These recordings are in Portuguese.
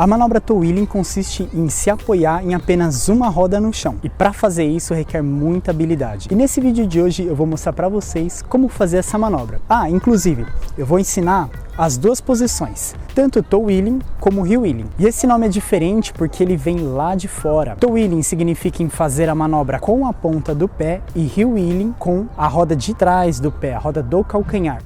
A manobra toe wheeling consiste em se apoiar em apenas uma roda no chão, e para fazer isso requer muita habilidade. E nesse vídeo de hoje eu vou mostrar para vocês como fazer essa manobra. Inclusive, eu vou ensinar as duas posições, tanto toe wheeling como heel wheeling. E esse nome é diferente porque ele vem lá de fora. Toe wheeling significa em fazer a manobra com a ponta do pé e heel wheeling com a roda de trás do pé, a roda do calcanhar.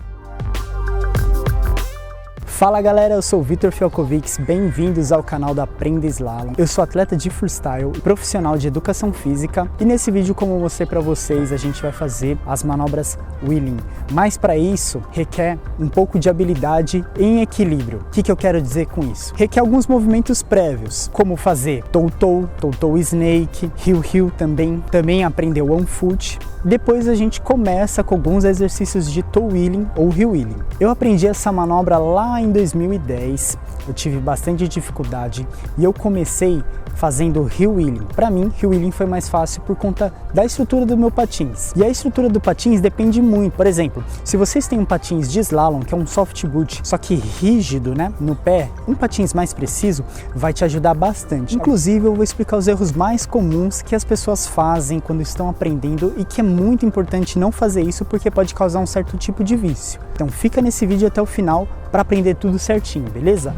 Fala galera, eu sou o Vitor Fialkovics, bem-vindos ao canal da Aprenda Slalom. Eu sou atleta de freestyle e profissional de educação física e nesse vídeo, como eu mostrei para vocês, a gente vai fazer as manobras wheeling. Mas para isso requer um pouco de habilidade em equilíbrio. O que eu quero dizer com isso? Requer alguns movimentos prévios, como fazer toe-toe, toe-toe snake, heel-heel também aprender one foot. Depois a gente começa com alguns exercícios de toe wheeling ou heel wheeling. Eu aprendi essa manobra lá em 2010, eu tive bastante dificuldade e eu comecei fazendo heel wheeling. Para mim, heel wheeling foi mais fácil por conta da estrutura do meu patins. E a estrutura do patins depende muito. Por exemplo, se vocês têm um patins de slalom, que é um soft boot, só que rígido, né, no pé, um patins mais preciso vai te ajudar bastante. Inclusive, eu vou explicar os erros mais comuns que as pessoas fazem quando estão aprendendo e que é muito importante não fazer isso porque pode causar um certo tipo de vício. Então fica nesse vídeo até o final para aprender tudo certinho, beleza?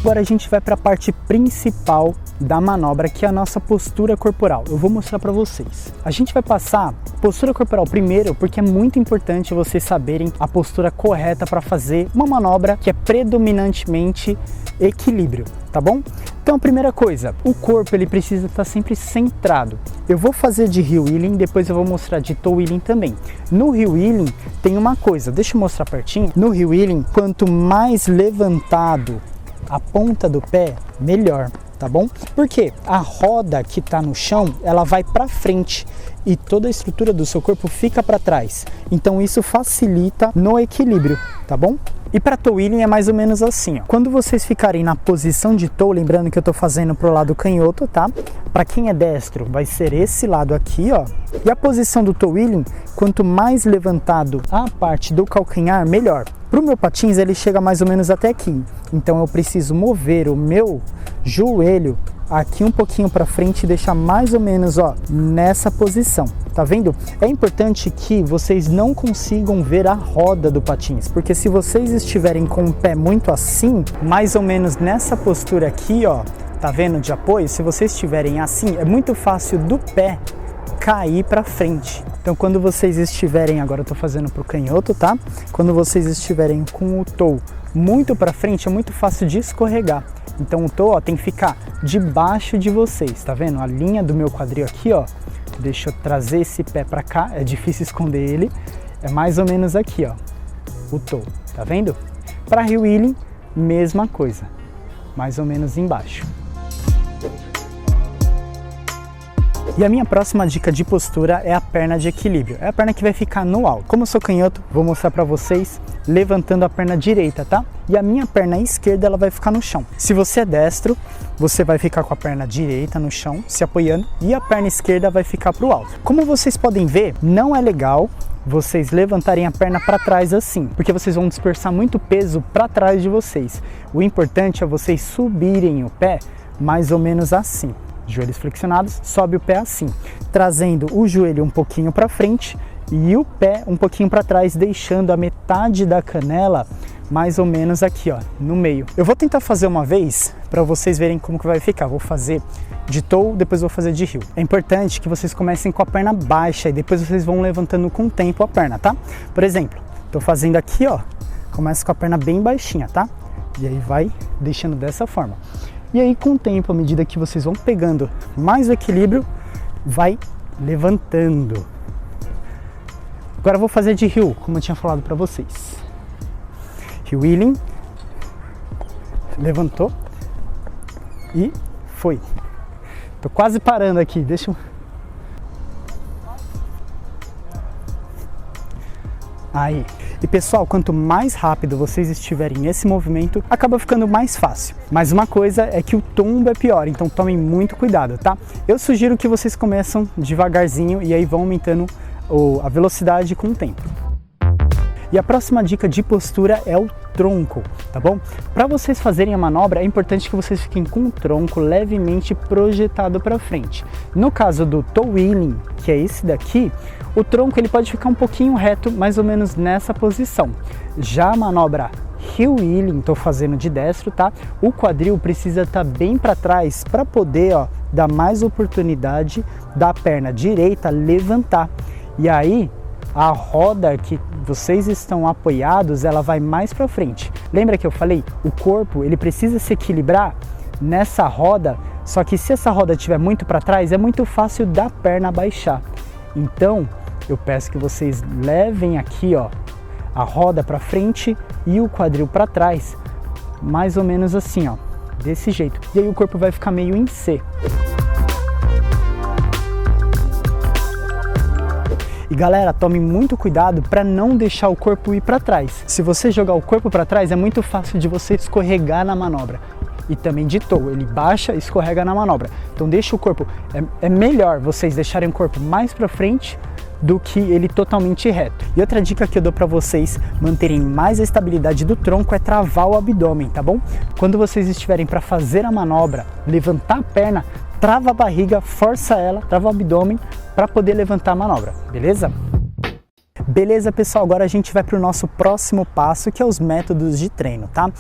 Agora a gente vai para a parte principal da manobra, que é a nossa postura corporal. Eu vou mostrar para vocês. A gente vai passar postura corporal primeiro, porque é muito importante vocês saberem a postura correta para fazer uma manobra que é predominantemente equilíbrio, tá bom? Então a primeira coisa, o corpo ele precisa estar sempre centrado. Eu vou fazer de heel wheeling, depois eu vou mostrar de toe wheeling também. No heel wheeling tem uma coisa, deixa eu mostrar pertinho. No heel wheeling, quanto mais levantado a ponta do pé, melhor, tá bom? Porque a roda que tá no chão, ela vai para frente e toda a estrutura do seu corpo fica para trás. Então isso facilita no equilíbrio, tá bom? E para toe wheeling é mais ou menos assim, ó. Quando vocês ficarem na posição de toe, lembrando que eu tô fazendo pro lado canhoto, tá? Para quem é destro, vai ser esse lado aqui, ó. E a posição do toe wheeling, quanto mais levantado a parte do calcanhar, melhor. Pro meu patins, ele chega mais ou menos até aqui. Então eu preciso mover o meu joelho aqui um pouquinho para frente e deixar mais ou menos, ó, nessa posição. Tá vendo? É importante que vocês não consigam ver a roda do patins, porque se vocês estiverem com o pé muito assim, mais ou menos nessa postura aqui, ó, tá vendo, de apoio? Se vocês estiverem assim, é muito fácil do pé cair para frente. Então quando vocês estiverem, agora eu tô fazendo pro canhoto, tá? Quando vocês estiverem com o toe muito para frente, é muito fácil de escorregar. Então o toe, ó, tem que ficar debaixo de vocês, tá vendo? A linha do meu quadril aqui, ó, deixa eu trazer esse pé para cá, é difícil esconder ele, é mais ou menos aqui, ó, o toe, tá vendo? Para heel wheeling, mesma coisa, mais ou menos embaixo. E a minha próxima dica de postura é a perna de equilíbrio. É a perna que vai ficar no alto. Como eu sou canhoto, vou mostrar para vocês levantando a perna direita, tá? E a minha perna esquerda, ela vai ficar no chão. Se você é destro, você vai ficar com a perna direita no chão, se apoiando, e a perna esquerda vai ficar para o alto. Como vocês podem ver, não é legal vocês levantarem a perna para trás assim, porque vocês vão dispersar muito peso para trás de vocês. O importante é vocês subirem o pé mais ou menos assim. Joelhos flexionados, sobe o pé assim, trazendo o joelho um pouquinho para frente e o pé um pouquinho para trás, deixando a metade da canela mais ou menos aqui, ó, no meio. Eu vou tentar fazer uma vez para vocês verem como que vai ficar. Vou fazer de toe, depois vou fazer de heel. É importante que vocês comecem com a perna baixa e depois vocês vão levantando com o tempo a perna, tá? Por exemplo, tô fazendo aqui, ó, começa com a perna bem baixinha, tá? E aí vai deixando dessa forma. E aí com o tempo, à medida que vocês vão pegando mais o equilíbrio, vai levantando. Agora eu vou fazer de heel, como eu tinha falado para vocês. Heel wheeling, levantou e foi. Tô quase parando aqui, deixa eu... Aí. E pessoal, quanto mais rápido vocês estiverem nesse movimento, acaba ficando mais fácil. Mas uma coisa é que o tombo é pior, então tomem muito cuidado, tá? Eu sugiro que vocês começam devagarzinho e aí vão aumentando a velocidade com o tempo. E a próxima dica de postura é o tronco, tá bom? Para vocês fazerem a manobra, é importante que vocês fiquem com o tronco levemente projetado para frente. No caso do toe wheeling, que é esse daqui, o tronco ele pode ficar um pouquinho reto, mais ou menos nessa posição. Já a manobra heel wheeling, estou fazendo de destro, tá? O quadril precisa estar bem para trás para poder, ó, dar mais oportunidade da perna direita levantar. E aí, a roda que vocês estão apoiados, ela vai mais para frente. Lembra que eu falei? O corpo, ele precisa se equilibrar nessa roda, só que se essa roda estiver muito para trás, é muito fácil da perna baixar. Então, eu peço que vocês levem aqui, ó, a roda para frente e o quadril para trás, mais ou menos assim, ó, desse jeito. E aí o corpo vai ficar meio em C. E galera, tome muito cuidado para não deixar o corpo ir para trás. Se você jogar o corpo para trás, é muito fácil de você escorregar na manobra. E também de toe, ele baixa e escorrega na manobra. Então deixa o corpo, é melhor vocês deixarem o corpo mais para frente do que ele totalmente reto. E outra dica que eu dou para vocês manterem mais a estabilidade do tronco é travar o abdômen, tá bom? Quando vocês estiverem para fazer a manobra, levantar a perna, trava a barriga, força ela, trava o abdômen para poder levantar a manobra, beleza? Beleza, pessoal, agora a gente vai para o nosso próximo passo, que é os métodos de treino, tá?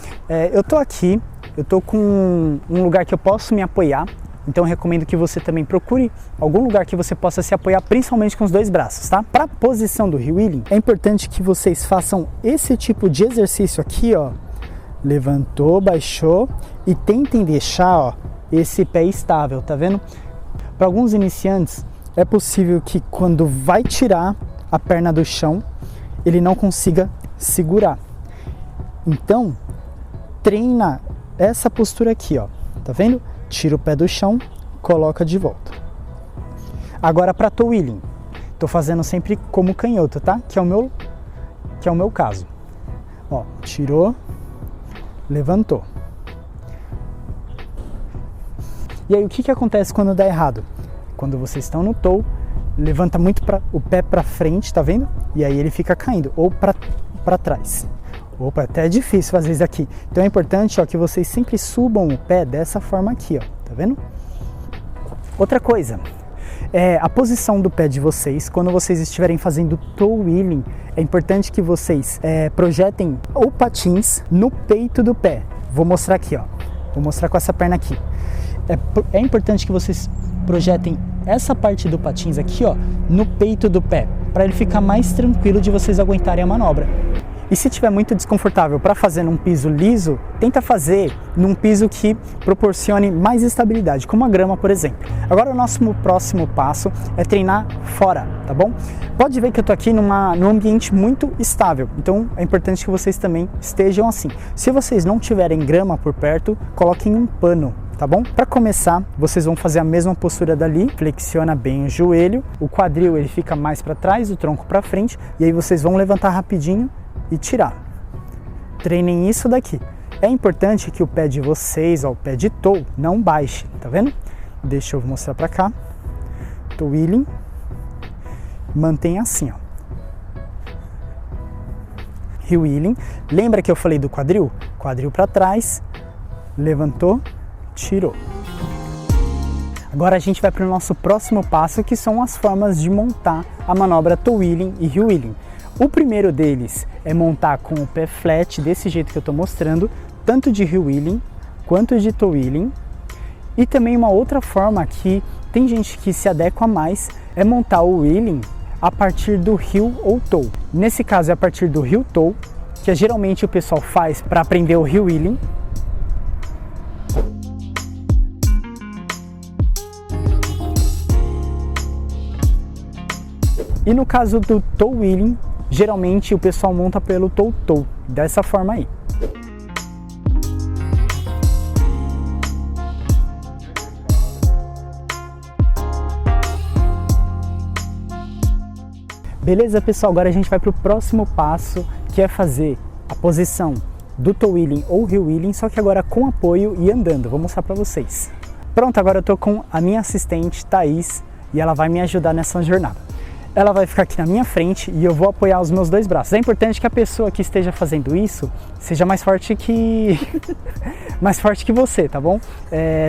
Eu tô aqui, eu tô com um lugar que eu posso me apoiar. Então eu recomendo que você também procure algum lugar que você possa se apoiar, principalmente com os dois braços, tá? Para a posição do heel wheeling, é importante que vocês façam esse tipo de exercício aqui, ó. Levantou, baixou e tentem deixar, ó, esse pé estável, tá vendo? Para alguns iniciantes, é possível que quando vai tirar a perna do chão, ele não consiga segurar. Então, treina essa postura aqui, ó. Tá vendo? Tira o pé do chão, coloca de volta. Agora para toe wheeling, tô fazendo sempre como canhoto, tá? Que é o meu caso. Ó, tirou, levantou. E aí o que acontece quando dá errado? Quando vocês estão no toe, levanta muito o pé para frente, tá vendo? E aí ele fica caindo, ou para trás. Opa, até é difícil fazer isso aqui. Então é importante, ó, que vocês sempre subam o pé dessa forma aqui, ó. Tá vendo? Outra coisa, a posição do pé de vocês, quando vocês estiverem fazendo toe wheeling, é importante que vocês projetem o patins no peito do pé. Vou mostrar aqui, ó. Vou mostrar com essa perna aqui. É importante que vocês projetem essa parte do patins aqui, ó, no peito do pé, para ele ficar mais tranquilo de vocês aguentarem a manobra. E se tiver muito desconfortável para fazer num piso liso, tenta fazer num piso que proporcione mais estabilidade, como a grama, por exemplo. Agora o nosso próximo passo é treinar fora, tá bom? Pode ver que eu tô aqui num ambiente muito estável, então é importante que vocês também estejam assim. Se vocês não tiverem grama por perto, coloquem um pano, tá bom? Para começar, vocês vão fazer a mesma postura dali, flexiona bem o joelho, o quadril ele fica mais para trás, o tronco para frente, e aí vocês vão levantar rapidinho e tirar. Treinem isso daqui. É importante que o pé de vocês, ó, o pé de toe, não baixe, tá vendo? Deixa eu mostrar para cá. Toe wheeling. Mantenha assim, ó. Heel wheeling. Lembra que eu falei do quadril? Quadril para trás, levantou, tirou. Agora a gente vai para o nosso próximo passo, que são as formas de montar a manobra toe wheeling e heel wheeling. O primeiro deles é montar com o pé flat, desse jeito que eu estou mostrando, tanto de heel wheeling quanto de toe wheeling. E também uma outra forma que tem gente que se adequa mais é montar o wheeling a partir do heel ou toe. Nesse caso é a partir do heel toe, que geralmente o pessoal faz para aprender o heel wheeling. E no caso do toe wheeling, geralmente o pessoal monta pelo toe-toe, dessa forma aí. Beleza, pessoal? Agora a gente vai para o próximo passo, que é fazer a posição do toe wheeling ou heel wheeling, só que agora com apoio e andando. Vou mostrar para vocês. Pronto, agora eu tô com a minha assistente, Thaís, e ela vai me ajudar nessa jornada. ela vai ficar aqui na minha frente e eu vou apoiar os meus dois braços. É importante que a pessoa que esteja fazendo isso seja mais forte que mais forte que você, tá bom?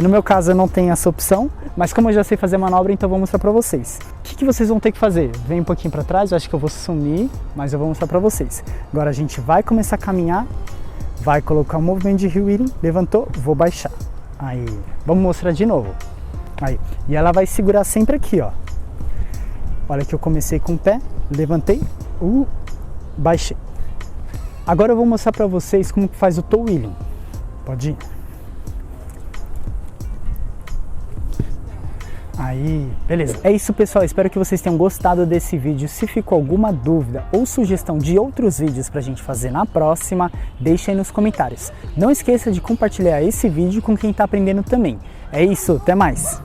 No meu caso eu não tenho essa opção, mas como eu já sei fazer a manobra, então eu vou mostrar pra vocês. O que vocês vão ter que fazer? Vem um pouquinho pra trás, eu acho que eu vou sumir, mas eu vou mostrar pra vocês. Agora a gente vai começar a caminhar, vai colocar o movimento de heel eating, levantou, vou baixar. Aí, vamos mostrar de novo. Aí, e ela vai segurar sempre aqui, ó. Olha que eu comecei com o pé, levantei, baixei. Agora eu vou mostrar pra vocês como que faz o toe wheeling. Pode ir. Aí, beleza. É isso, pessoal. Espero que vocês tenham gostado desse vídeo. Se ficou alguma dúvida ou sugestão de outros vídeos pra gente fazer na próxima, deixa aí nos comentários. Não esqueça de compartilhar esse vídeo com quem tá aprendendo também. É isso, até mais!